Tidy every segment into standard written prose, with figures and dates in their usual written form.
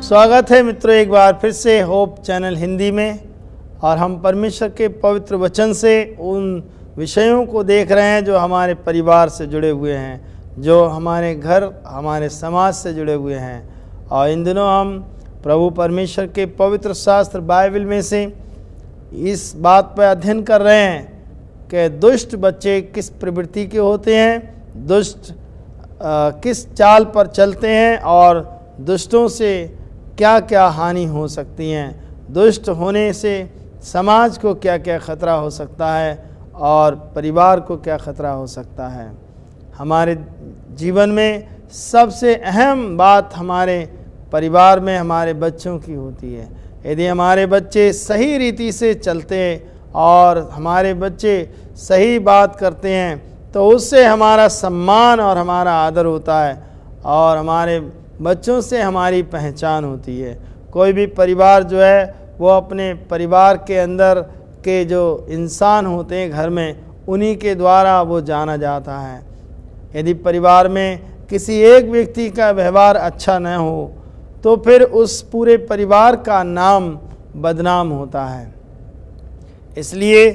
स्वागत है मित्रों एक बार फिर से होप चैनल हिंदी में। और हम परमेश्वर के पवित्र वचन से उन विषयों को देख रहे हैं जो हमारे परिवार से जुड़े हुए हैं, जो हमारे घर हमारे समाज से जुड़े हुए हैं। और इन दिनों हम प्रभु परमेश्वर के पवित्र शास्त्र बाइबल में से इस बात पर अध्ययन कर रहे हैं कि दुष्ट बच्चे किस प्रवृत्ति के होते हैं, दुष्ट किस चाल पर चलते हैं और दुष्टों से क्या क्या हानि हो सकती हैं, दुष्ट होने से समाज को क्या क्या खतरा हो सकता है और परिवार को क्या खतरा हो सकता है। हमारे जीवन में सबसे अहम बात हमारे परिवार में हमारे बच्चों की होती है। यदि हमारे बच्चे सही रीति से चलते और हमारे बच्चे सही बात करते हैं तो उससे हमारा सम्मान और हमारा आदर होता है और हमारे बच्चों से हमारी पहचान होती है। कोई भी परिवार जो है वो अपने परिवार के अंदर के जो इंसान होते हैं घर में, उन्हीं के द्वारा वो जाना जाता है। यदि परिवार में किसी एक व्यक्ति का व्यवहार अच्छा न हो तो फिर उस पूरे परिवार का नाम बदनाम होता है। इसलिए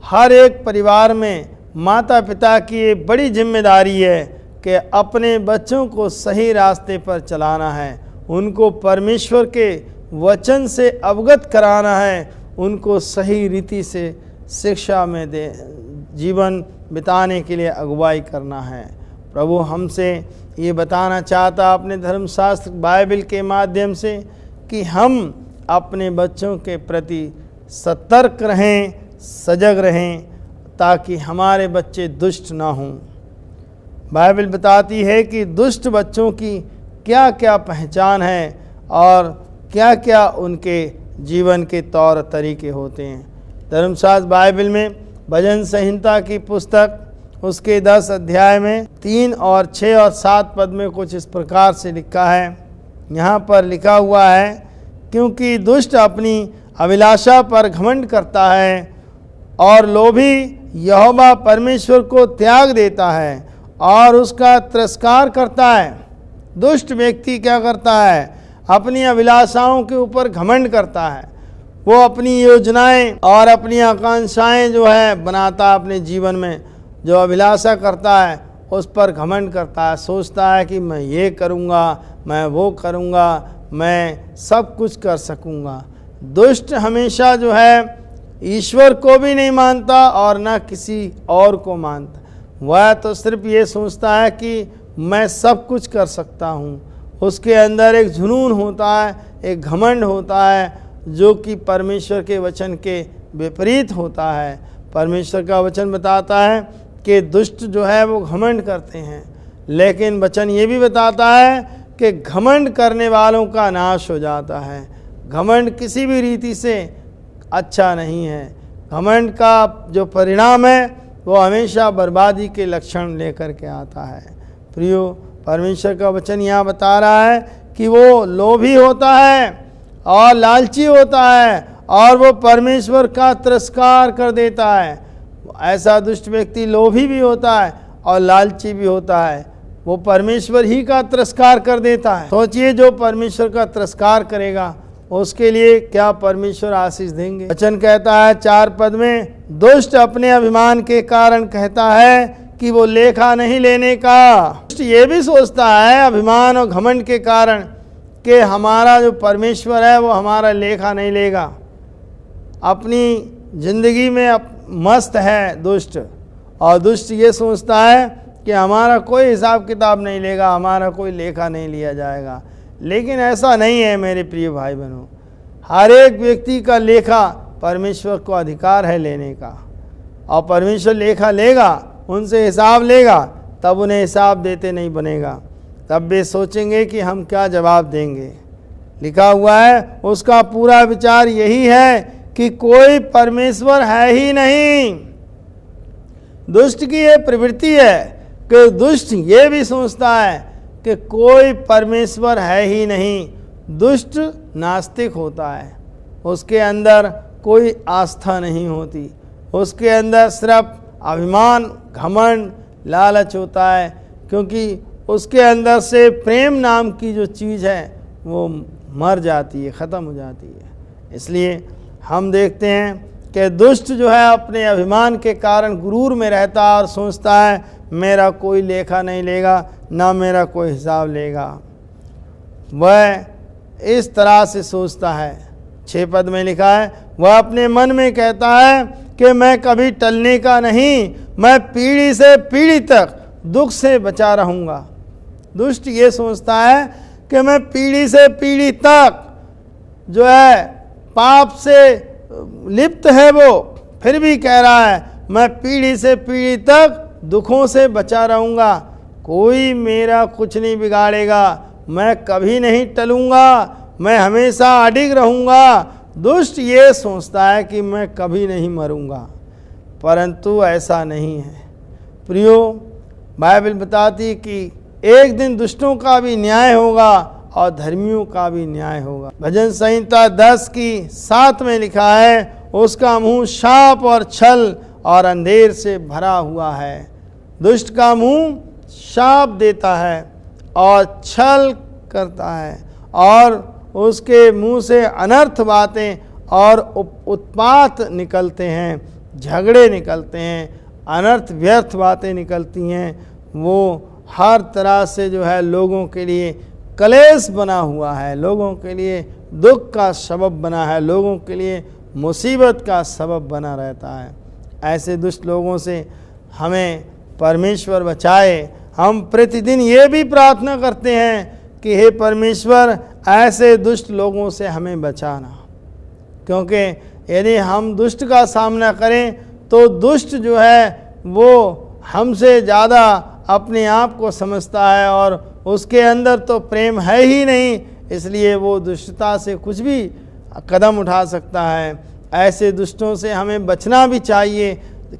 हर एक परिवार में माता पिता की ये बड़ी जिम्मेदारी है कि अपने बच्चों को सही रास्ते पर चलाना है, उनको परमेश्वर के वचन से अवगत कराना है, उनको सही रीति से शिक्षा में जीवन बिताने के लिए अगुवाई करना है। प्रभु हमसे ये बताना चाहता अपने धर्मशास्त्र बाइबल के माध्यम से कि हम अपने बच्चों के प्रति सतर्क रहें, सजग रहें, ताकि हमारे बच्चे दुष्ट ना हों। बाइबल बताती है कि दुष्ट बच्चों की क्या क्या पहचान है और क्या क्या उनके जीवन के तौर तरीके होते हैं। धर्मशास्त्र बाइबल में भजन संहिता की पुस्तक उसके 10 अध्याय में 3 और 6 और 7 पद में कुछ इस प्रकार से लिखा है। यहाँ पर लिखा हुआ है, क्योंकि दुष्ट अपनी अभिलाषा पर घमंड करता है और लोभी यहोवा परमेश्वर को त्याग देता है और उसका तिरस्कार करता है। दुष्ट व्यक्ति क्या करता है? अपनी अभिलाषाओं के ऊपर घमंड करता है। वो अपनी योजनाएं और अपनी आकांक्षाएं जो है बनाता है अपने जीवन में, जो अभिलाषा करता है उस पर घमंड करता है, सोचता है कि मैं ये करूँगा, मैं वो करूँगा, मैं सब कुछ कर सकूँगा। दुष्ट हमेशा जो है ईश्वर को भी नहीं मानता और न किसी और को मानता। वह तो सिर्फ ये सोचता है कि मैं सब कुछ कर सकता हूँ। उसके अंदर एक जुनून होता है, एक घमंड होता है, जो कि परमेश्वर के वचन के विपरीत होता है। परमेश्वर का वचन बताता है कि दुष्ट जो है वो घमंड करते हैं, लेकिन वचन ये भी बताता है कि घमंड करने वालों का नाश हो जाता है। घमंड किसी भी रीति से अच्छा नहीं है। घमंड का जो परिणाम है वो हमेशा बर्बादी के लक्षण लेकर के आता है। प्रियो, परमेश्वर का वचन यहाँ बता रहा है कि वो लोभी होता है और लालची होता है और वो परमेश्वर का तिरस्कार कर देता है। ऐसा दुष्ट व्यक्ति लोभी भी होता है और लालची भी होता है, वो परमेश्वर ही का तिरस्कार कर देता है। सोचिए, जो परमेश्वर का तिरस्कार करेगा उसके लिए क्या परमेश्वर आशीष देंगे। वचन कहता है 4 पद में, दुष्ट अपने अभिमान के कारण कहता है कि वो लेखा नहीं लेने का। दुष्ट ये भी सोचता है अभिमान और घमंड के कारण कि हमारा जो परमेश्वर है वो हमारा लेखा नहीं लेगा। अपनी जिंदगी में मस्त है दुष्ट, और दुष्ट ये सोचता है कि हमारा कोई हिसाब किताब नहीं लेगा, हमारा कोई लेखा नहीं लिया जाएगा। लेकिन ऐसा नहीं है मेरे प्रिय भाई बहनों। हर एक व्यक्ति का लेखा परमेश्वर को अधिकार है लेने का, और परमेश्वर लेखा लेगा, उनसे हिसाब लेगा, तब उन्हें हिसाब देते नहीं बनेगा। तब वे सोचेंगे कि हम क्या जवाब देंगे। लिखा हुआ है, उसका पूरा विचार यही है कि कोई परमेश्वर है ही नहीं। दुष्ट की ये प्रवृत्ति है कि दुष्ट ये भी सोचता है कि कोई परमेश्वर है ही नहीं। दुष्ट नास्तिक होता है, उसके अंदर कोई आस्था नहीं होती, उसके अंदर सिर्फ अभिमान, घमंड, लालच होता है, क्योंकि उसके अंदर से प्रेम नाम की जो चीज़ है वो मर जाती है, ख़त्म हो जाती है। इसलिए हम देखते हैं कि दुष्ट जो है अपने अभिमान के कारण गुरूर में रहता है और सोचता है मेरा कोई लेखा नहीं लेगा, ना मेरा कोई हिसाब लेगा। वह इस तरह से सोचता है। 6 पद में लिखा है, वह अपने मन में कहता है कि मैं कभी टलने का नहीं, मैं पीढ़ी से पीढ़ी तक दुख से बचा रहूँगा। दुष्ट ये सोचता है कि मैं पीढ़ी से पीढ़ी तक जो है पाप से लिप्त है, वो फिर भी कह रहा है मैं पीढ़ी से पीढ़ी तक दुखों से बचा रहूँगा, कोई मेरा कुछ नहीं बिगाड़ेगा, मैं कभी नहीं टलूँगा, मैं हमेशा अडिग रहूँगा। दुष्ट ये सोचता है कि मैं कभी नहीं मरूँगा, परंतु ऐसा नहीं है। प्रियो, बाइबल बताती कि एक दिन दुष्टों का भी न्याय होगा और धर्मियों का भी न्याय होगा। भजन संहिता 10:7 में लिखा है, उसका मुंह शाप और छल और अंधेर से भरा हुआ है। दुष्ट का मुंह शाप देता है और छल करता है और उसके मुंह से अनर्थ बातें और उत्पात निकलते हैं, झगड़े निकलते हैं, अनर्थ व्यर्थ बातें निकलती हैं। वो हर तरह से जो है लोगों के लिए कलेश बना हुआ है, लोगों के लिए दुख का सबब बना है, लोगों के लिए मुसीबत का सबब बना रहता है। ऐसे दुष्ट लोगों से हमें परमेश्वर बचाए। हम प्रतिदिन ये भी प्रार्थना करते हैं कि हे परमेश्वर, ऐसे दुष्ट लोगों से हमें बचाना, क्योंकि यदि हम दुष्ट का सामना करें तो दुष्ट जो है वो हमसे ज़्यादा अपने आप को समझता है और उसके अंदर तो प्रेम है ही नहीं, इसलिए वो दुष्टता से कुछ भी कदम उठा सकता है। ऐसे दुष्टों से हमें बचना भी चाहिए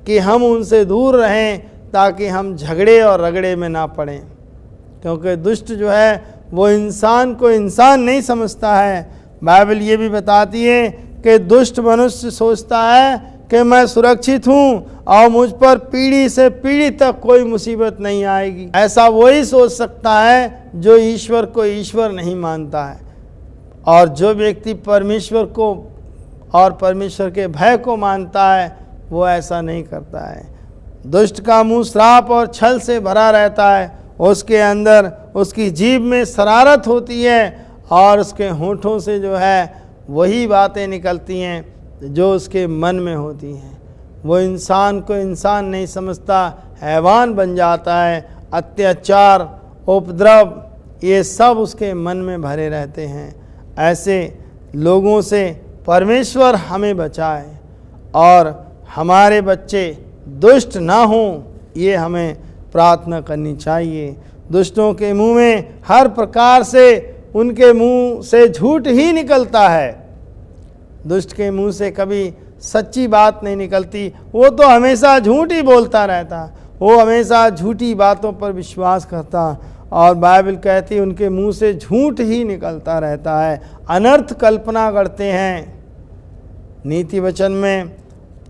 कि हम उनसे दूर रहें, ताकि हम झगड़े और रगड़े में ना पड़ें, क्योंकि दुष्ट जो है वो इंसान को इंसान नहीं समझता है। बाइबल ये भी बताती है कि दुष्ट मनुष्य सोचता है कि मैं सुरक्षित हूँ और मुझ पर पीढ़ी से पीढ़ी तक कोई मुसीबत नहीं आएगी। ऐसा वही सोच सकता है जो ईश्वर को ईश्वर नहीं मानता है, और जो व्यक्ति परमेश्वर को और परमेश्वर के भय को मानता है वो ऐसा नहीं करता है। दुष्ट का मुंह श्राप और छल से भरा रहता है, उसके अंदर उसकी जीभ में शरारत होती है और उसके होठों से जो है वही बातें निकलती हैं जो उसके मन में होती हैं। वो इंसान को इंसान नहीं समझता, हैवान बन जाता है। अत्याचार, उपद्रव, ये सब उसके मन में भरे रहते हैं। ऐसे लोगों से परमेश्वर हमें बचाए और हमारे बच्चे दुष्ट ना हों, ये हमें प्रार्थना करनी चाहिए। दुष्टों के मुंह में हर प्रकार से उनके मुंह से झूठ ही निकलता है। दुष्ट के मुंह से कभी सच्ची बात नहीं निकलती, वो तो हमेशा झूठ ही बोलता रहता, वो हमेशा झूठी बातों पर विश्वास करता, और बाइबल कहती है उनके मुंह से झूठ ही निकलता रहता है, अनर्थ कल्पना करते हैं। नीति वचन में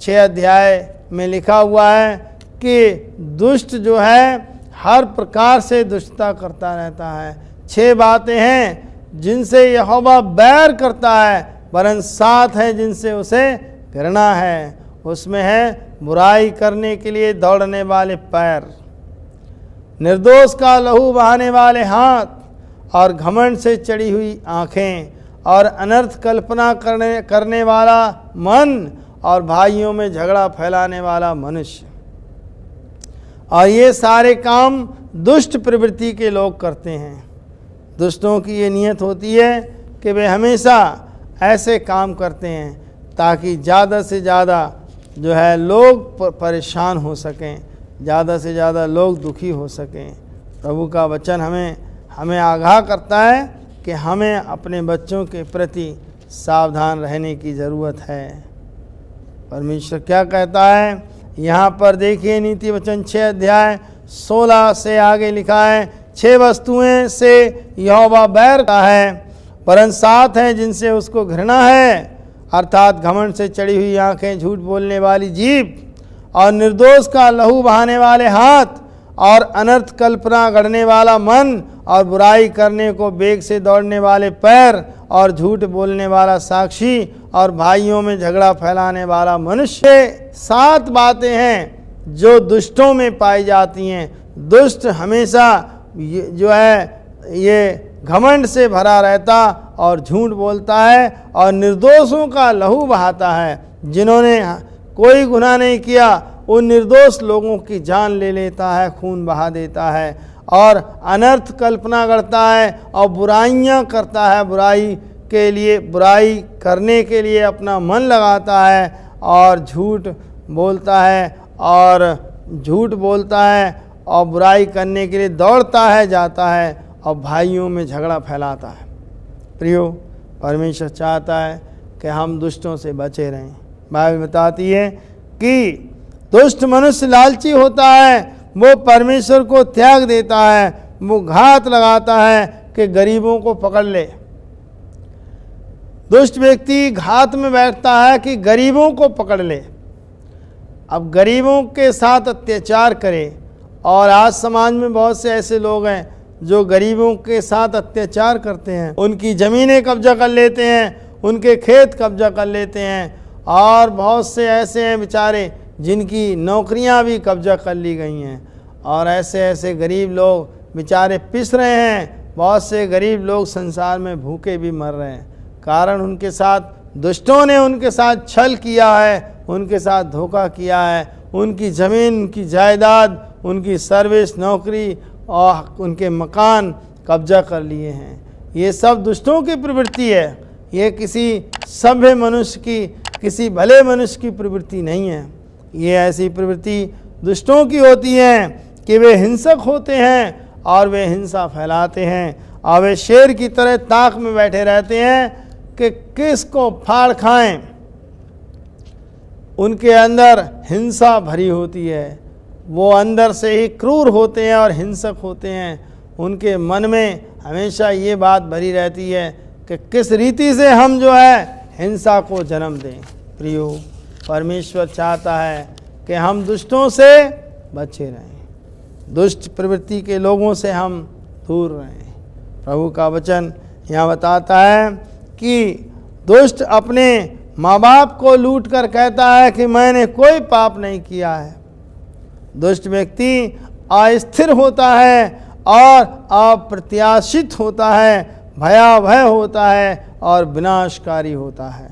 6 अध्याय में लिखा हुआ है कि दुष्ट जो है हर प्रकार से दुष्टता करता रहता है। 6 बातें हैं जिनसे यहोवा बैर करता है, वरन 7 हैं जिनसे उसे घृणा है। उसमें है बुराई करने के लिए दौड़ने वाले पैर, निर्दोष का लहू बहाने वाले हाथ, और घमंड से चढ़ी हुई आँखें, और अनर्थ कल्पना करने वाला मन, और भाइयों में झगड़ा फैलाने वाला मनुष्य। और ये सारे काम दुष्ट प्रवृत्ति के लोग करते हैं। दुष्टों की ये नियत होती है कि वे हमेशा ऐसे काम करते हैं ताकि ज़्यादा से ज़्यादा जो है लोग परेशान हो सकें, ज़्यादा से ज़्यादा लोग दुखी हो सकें। प्रभु का वचन हमें आगाह करता है कि हमें अपने बच्चों के प्रति सावधान रहने की ज़रूरत है। परमेश्वर क्या कहता है यहाँ पर देखिए, नीति वचन 6 अध्याय 16 से आगे लिखा है, 6 वस्तुएं से यहोवा बैर का है, परंतु 7 हैं जिनसे उसको घृणा है, अर्थात घमंड से चढ़ी हुई आंखें, झूठ बोलने वाली जीभ, और निर्दोष का लहू बहाने वाले हाथ, और अनर्थ कल्पना गढ़ने वाला मन, और बुराई करने को बेग से दौड़ने वाले पैर और झूठ बोलने वाला साक्षी और भाइयों में झगड़ा फैलाने वाला मनुष्य। 7 बातें हैं जो दुष्टों में पाई जाती हैं। दुष्ट हमेशा जो है ये घमंड से भरा रहता और झूठ बोलता है और निर्दोषों का लहू बहाता है। जिन्होंने कोई गुनाह नहीं किया उन निर्दोष लोगों की जान ले लेता है, खून बहा देता है और अनर्थ कल्पना करता है और बुराइयां करता है। बुराई करने के लिए अपना मन लगाता है और झूठ बोलता है और बुराई करने के लिए दौड़ता है, जाता है और भाइयों में झगड़ा फैलाता है। प्रियो, परमेश्वर चाहता है कि हम दुष्टों से बचे रहें। बाइबल बताती है कि दुष्ट मनुष्य लालची होता है, वो परमेश्वर को त्याग देता है, वो घात लगाता है कि गरीबों को पकड़ ले। दुष्ट व्यक्ति घात में बैठता है कि गरीबों को पकड़ ले। अब गरीबों के साथ अत्याचार करे, और आज समाज में बहुत से ऐसे लोग हैं जो गरीबों के साथ अत्याचार करते हैं, उनकी ज़मीनें कब्जा कर लेते हैं, उनके खेत कब्जा कर लेते हैं, और बहुत से ऐसे हैं बेचारे जिनकी नौकरियां भी कब्जा कर ली गई हैं, और ऐसे गरीब लोग बेचारे पिस रहे हैं। बहुत से गरीब लोग संसार में भूखे भी मर रहे हैं, कारण उनके साथ दुष्टों ने उनके साथ छल किया है, उनके साथ धोखा किया है, उनकी ज़मीन, उनकी जायदाद, उनकी सर्विस, नौकरी और उनके मकान कब्जा कर लिए हैं। ये सब दुष्टों की प्रवृत्ति है। ये किसी सभ्य मनुष्य की, किसी भले मनुष्य की प्रवृत्ति नहीं है। ये ऐसी प्रवृत्ति दुष्टों की होती है कि वे हिंसक होते हैं और वे हिंसा फैलाते हैं, और वे शेर की तरह ताक में बैठे रहते हैं कि किसको फाड़ खाएं। उनके अंदर हिंसा भरी होती है, वो अंदर से ही क्रूर होते हैं और हिंसक होते हैं। उनके मन में हमेशा ये बात भरी रहती है कि किस रीति से हम जो है हिंसा को जन्म दें। प्रियो, परमेश्वर चाहता है कि हम दुष्टों से बचे रहें, दुष्ट प्रवृत्ति के लोगों से हम दूर रहें। प्रभु का वचन यहाँ बताता है कि दुष्ट अपने माँ बाप को लूट कर कहता है कि मैंने कोई पाप नहीं किया है। दुष्ट व्यक्ति अस्थिर होता है और अप्रत्याशित होता है, भयावह होता है और विनाशकारी होता है।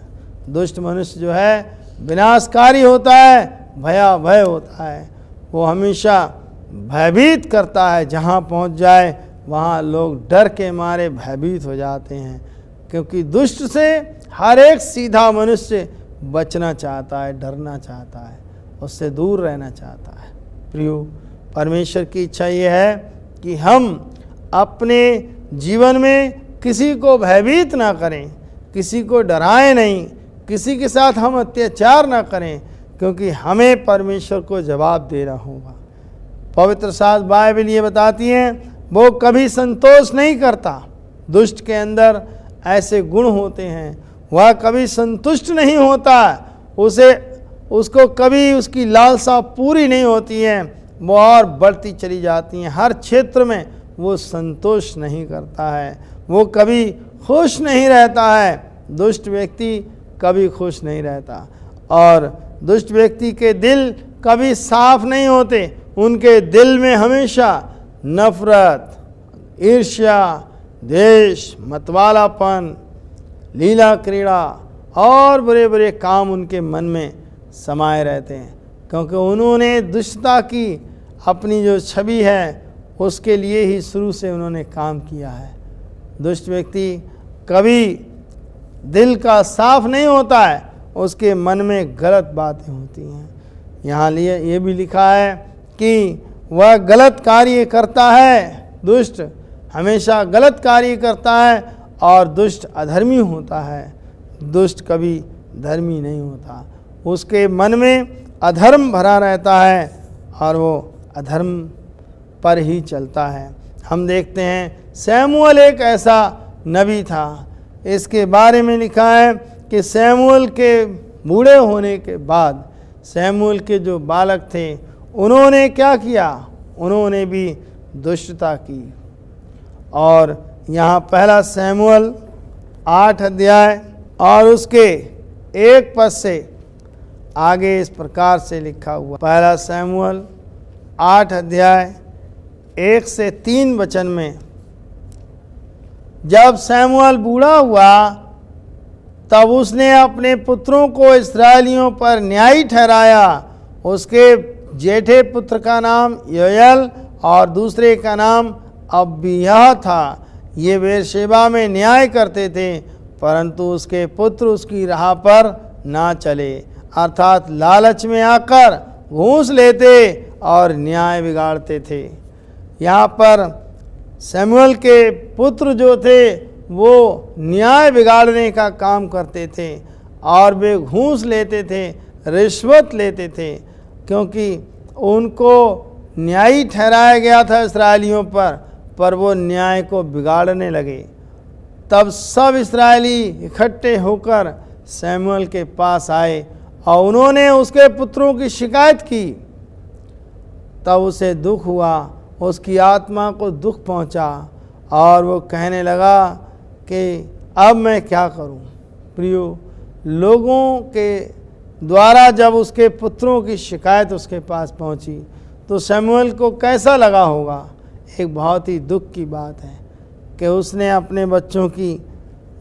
दुष्ट मनुष्य जो है विनाशकारी होता है, भयावह होता है। वो हमेशा भयभीत करता है, जहाँ पहुँच जाए वहाँ लोग डर के मारे भयभीत हो जाते हैं, क्योंकि दुष्ट से हर एक सीधा मनुष्य बचना चाहता है, डरना चाहता है, उससे दूर रहना चाहता है। प्रियो, परमेश्वर की इच्छा ये है कि हम अपने जीवन में किसी को भयभीत ना करें, किसी को डराएं नहीं, किसी के साथ हम अत्याचार ना करें, क्योंकि हमें परमेश्वर को जवाब देना होगा। पवित्र शास्त्र बाइबल ये बताती है वो कभी संतोष नहीं करता। दुष्ट के अंदर ऐसे गुण होते हैं, वह कभी संतुष्ट नहीं होता, उसको कभी उसकी लालसा पूरी नहीं होती है, वो और बढ़ती चली जाती हैं। हर क्षेत्र में वो संतोष नहीं करता है, वो कभी खुश नहीं रहता है। दुष्ट व्यक्ति कभी खुश नहीं रहता, और दुष्ट व्यक्ति के दिल कभी साफ नहीं होते। उनके दिल में हमेशा नफरत, ईर्ष्या, द्वेष, मतवालापन, लीला क्रीड़ा और बुरे बुरे काम उनके मन में समाये रहते हैं, क्योंकि उन्होंने दुष्टता की अपनी जो छवि है उसके लिए ही शुरू से उन्होंने काम किया है। दुष्ट व्यक्ति कभी दिल का साफ नहीं होता है, उसके मन में गलत बातें होती हैं। यहाँ ये भी लिखा है कि वह गलत कार्य करता है। दुष्ट हमेशा गलत कार्य करता है और दुष्ट अधर्मी होता है। दुष्ट कभी धर्मी नहीं होता, उसके मन में अधर्म भरा रहता है और वो अधर्म पर ही चलता है। हम देखते हैं शमूएल एक ऐसा नबी था। इसके बारे में लिखा है कि शमूएल के बूढ़े होने के बाद शमूएल के जो बालक थे उन्होंने क्या किया, उन्होंने भी दुष्टता की और यहाँ पहला शमूएल 8 अध्याय और उसके 1 पद से आगे इस प्रकार से लिखा हुआ। पहला शमूएल 8 अध्याय 1 से 3 वचन में, जब शमूएल बूढ़ा हुआ तब उसने अपने पुत्रों को इस्राएलियों पर न्यायी ठहराया। उसके जेठे पुत्र का नाम योएल और दूसरे का नाम अबिय्याह था। ये बेरशेबा में न्याय करते थे, परंतु उसके पुत्र उसकी राह पर ना चले, अर्थात लालच में आकर घूस लेते और न्याय बिगाड़ते थे। यहाँ पर शमूएल के पुत्र जो थे वो न्याय बिगाड़ने का काम करते थे और वे घूस लेते थे, रिश्वत लेते थे, क्योंकि उनको न्यायी ठहराया गया था इस्राएलियों पर वो न्याय को बिगाड़ने लगे। तब सब इस्राएली इकट्ठे होकर शमूएल के पास आए और उन्होंने उसके पुत्रों की शिकायत की। तब उसे दुख हुआ, उसकी आत्मा को दुख पहुंचा और वो कहने लगा कि अब मैं क्या करूं। प्रियो, लोगों के द्वारा जब उसके पुत्रों की शिकायत उसके पास पहुंची तो शमूएल को कैसा लगा होगा। एक बहुत ही दुख की बात है कि उसने अपने बच्चों की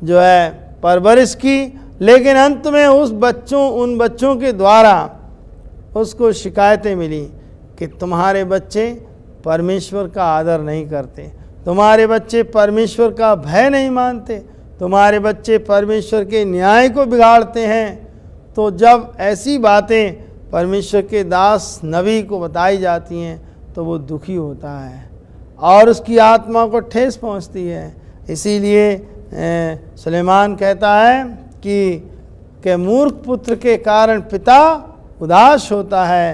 जो है परवरिश की, लेकिन अंत में उन बच्चों के द्वारा उसको शिकायतें मिली कि तुम्हारे बच्चे परमेश्वर का आदर नहीं करते, तुम्हारे बच्चे परमेश्वर का भय नहीं मानते, तुम्हारे बच्चे परमेश्वर के न्याय को बिगाड़ते हैं। तो जब ऐसी बातें परमेश्वर के दास नबी को बताई जाती हैं तो वो दुखी होता है और उसकी आत्मा को ठेस पहुंचती है। इसीलिए सुलेमान कहता है कि मूर्ख पुत्र के कारण पिता उदास होता है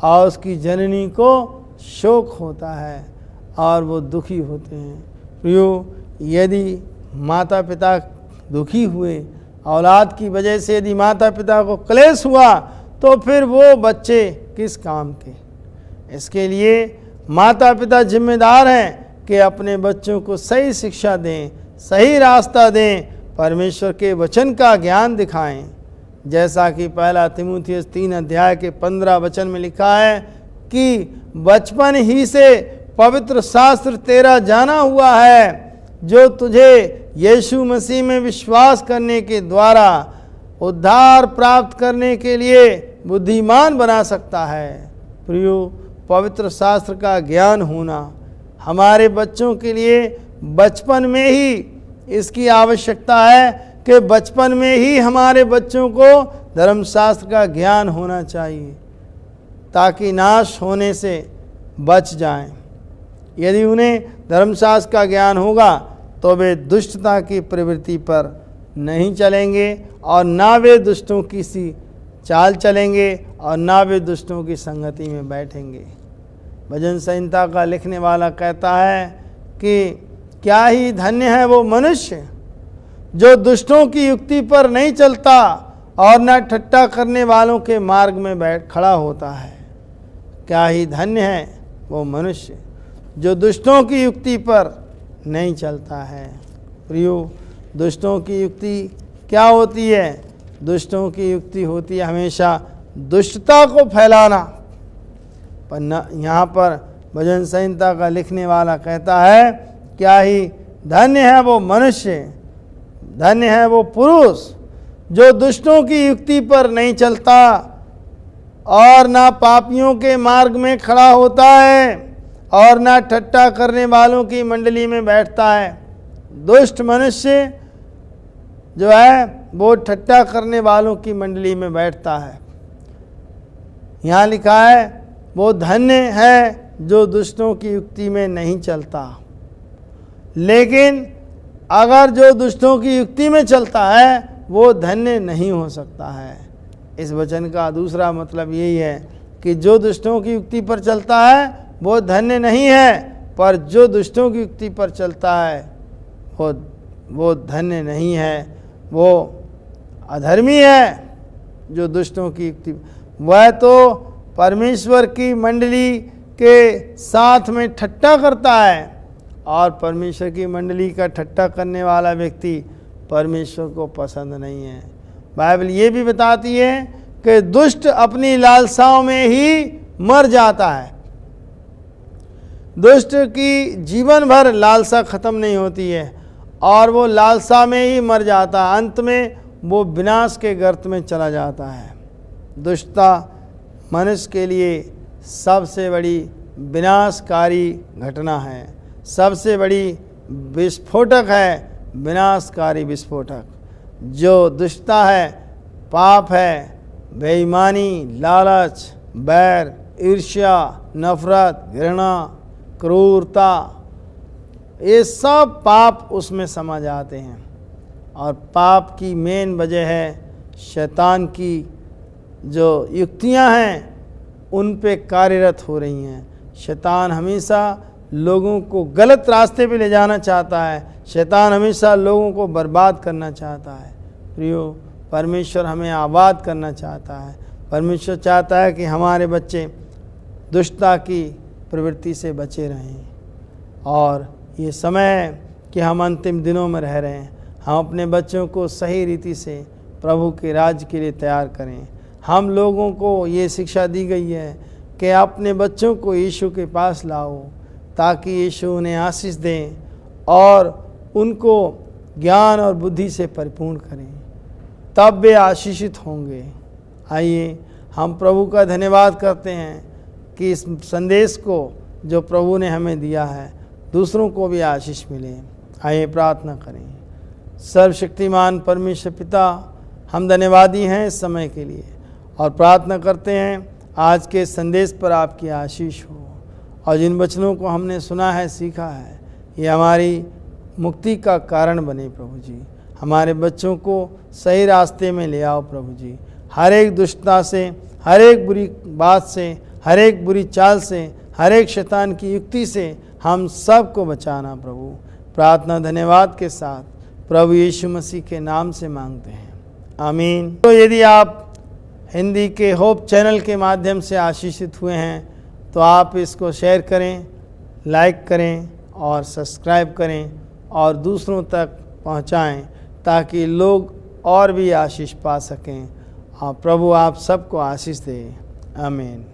और उसकी जननी को शोक होता है और वो दुखी होते हैं। प्रियो, यदि माता पिता दुखी हुए, औलाद की वजह से यदि माता पिता को क्लेश हुआ, तो फिर वो बच्चे किस काम के। इसके लिए माता पिता जिम्मेदार हैं कि अपने बच्चों को सही शिक्षा दें, सही रास्ता दें, परमेश्वर के वचन का ज्ञान दिखाएं। जैसा कि पहला तीमुथियुस 3 अध्याय के 15 वचन में लिखा है कि बचपन ही से पवित्र शास्त्र तेरा जाना हुआ है, जो तुझे यीशु मसीह में विश्वास करने के द्वारा उद्धार प्राप्त करने के लिए बुद्धिमान बना सकता है। प्रियो, पवित्र शास्त्र का ज्ञान होना हमारे बच्चों के लिए बचपन में ही इसकी आवश्यकता है कि बचपन में ही हमारे बच्चों को धर्मशास्त्र का ज्ञान होना चाहिए ताकि नाश होने से बच जाएं। यदि उन्हें धर्मशास्त्र का ज्ञान होगा तो वे दुष्टता की प्रवृत्ति पर नहीं चलेंगे और ना वे दुष्टों की सी चाल चलेंगे और ना वे दुष्टों की संगति में बैठेंगे। भजन संहिता का लिखने वाला कहता है कि क्या ही धन्य है वो मनुष्य जो दुष्टों की युक्ति पर नहीं चलता और न ठट्ठा करने वालों के मार्ग में बैठ खड़ा होता है। क्या ही धन्य है वो मनुष्य जो दुष्टों की युक्ति पर नहीं चलता है। प्रियो, दुष्टों की युक्ति क्या होती है? दुष्टों की युक्ति होती है हमेशा दुष्टता को फैलाना। पर यहाँ पर भजन संहिता का लिखने वाला कहता है क्या ही धन्य है वो मनुष्य, धन्य है वो पुरुष जो दुष्टों की युक्ति पर नहीं चलता और ना पापियों के मार्ग में खड़ा होता है और ना ठट्ठा करने वालों की मंडली में बैठता है। दुष्ट मनुष्य जो है वो ठट्ठा करने वालों की मंडली में बैठता है। यहाँ लिखा है वो धन्य है जो दुष्टों की युक्ति में नहीं चलता। लेकिन अगर जो दुष्टों की युक्ति में चलता है वो धन्य नहीं हो सकता है। इस वचन का दूसरा मतलब यही है कि जो दुष्टों की युक्ति पर चलता है वो धन्य नहीं है, पर जो दुष्टों की युक्ति पर चलता है वो धन्य नहीं है, वो अधर्मी है। जो दुष्टों की युक्ति, वह तो परमेश्वर की मंडली के साथ में ठट्ठा करता है और परमेश्वर की मंडली का ठट्टा करने वाला व्यक्ति परमेश्वर को पसंद नहीं है। बाइबल ये भी बताती है कि दुष्ट अपनी लालसाओं में ही मर जाता है। दुष्ट की जीवन भर लालसा खत्म नहीं होती है और वो लालसा में ही मर जाता है। अंत में वो विनाश के गर्त में चला जाता है। दुष्टता मनुष्य के लिए सबसे बड़ी विनाशकारी घटना है, सबसे बड़ी विस्फोटक है, विनाशकारी विस्फोटक। जो दुष्टता है, पाप है, बेईमानी, लालच, बैर, ईर्ष्या, नफरत, घृणा, क्रूरता, ये सब पाप उसमें समा जाते हैं। और पाप की मेन वजह है शैतान की जो युक्तियां हैं उन पे कार्यरत हो रही हैं। शैतान हमेशा लोगों को गलत रास्ते पे ले जाना चाहता है। शैतान हमेशा लोगों को बर्बाद करना चाहता है। प्रियो, परमेश्वर हमें आबाद करना चाहता है। परमेश्वर चाहता है कि हमारे बच्चे दुष्टता की प्रवृत्ति से बचे रहें। और ये समय है कि हम अंतिम दिनों में रह रहे हैं। हम अपने बच्चों को सही रीति से प्रभु के राज्य के लिए तैयार करें। हम लोगों को ये शिक्षा दी गई है कि अपने बच्चों को यीशु के पास लाओ ताकि यीशु उन्हें आशीष दें और उनको ज्ञान और बुद्धि से परिपूर्ण करें, तब वे आशीषित होंगे। आइए हम प्रभु का धन्यवाद करते हैं कि इस संदेश को जो प्रभु ने हमें दिया है दूसरों को भी आशीष मिले। आइए प्रार्थना करें। सर्वशक्तिमान परमेश्वर पिता, हम धन्यवादी हैं इस समय के लिए और प्रार्थना करते हैं आज के संदेश पर आपकी आशीष हो और जिन वचनों को हमने सुना है, सीखा है, ये हमारी मुक्ति का कारण बने। प्रभु जी, हमारे बच्चों को सही रास्ते में ले आओ। प्रभु जी, हर एक दुष्टता से, हर एक बुरी बात से, हर एक बुरी चाल से, हर एक शैतान की युक्ति से हम सबको बचाना। प्रभु, प्रार्थना धन्यवाद के साथ प्रभु यीशु मसीह के नाम से मांगते हैं, आमीन। तो यदि आप हिंदी के होप चैनल के माध्यम से आशीषित हुए हैं तो आप इसको शेयर करें, लाइक करें और सब्सक्राइब करें और दूसरों तक पहुंचाएं ताकि लोग और भी आशीष पा सकें। और प्रभु आप सबको आशीष दे, आमीन।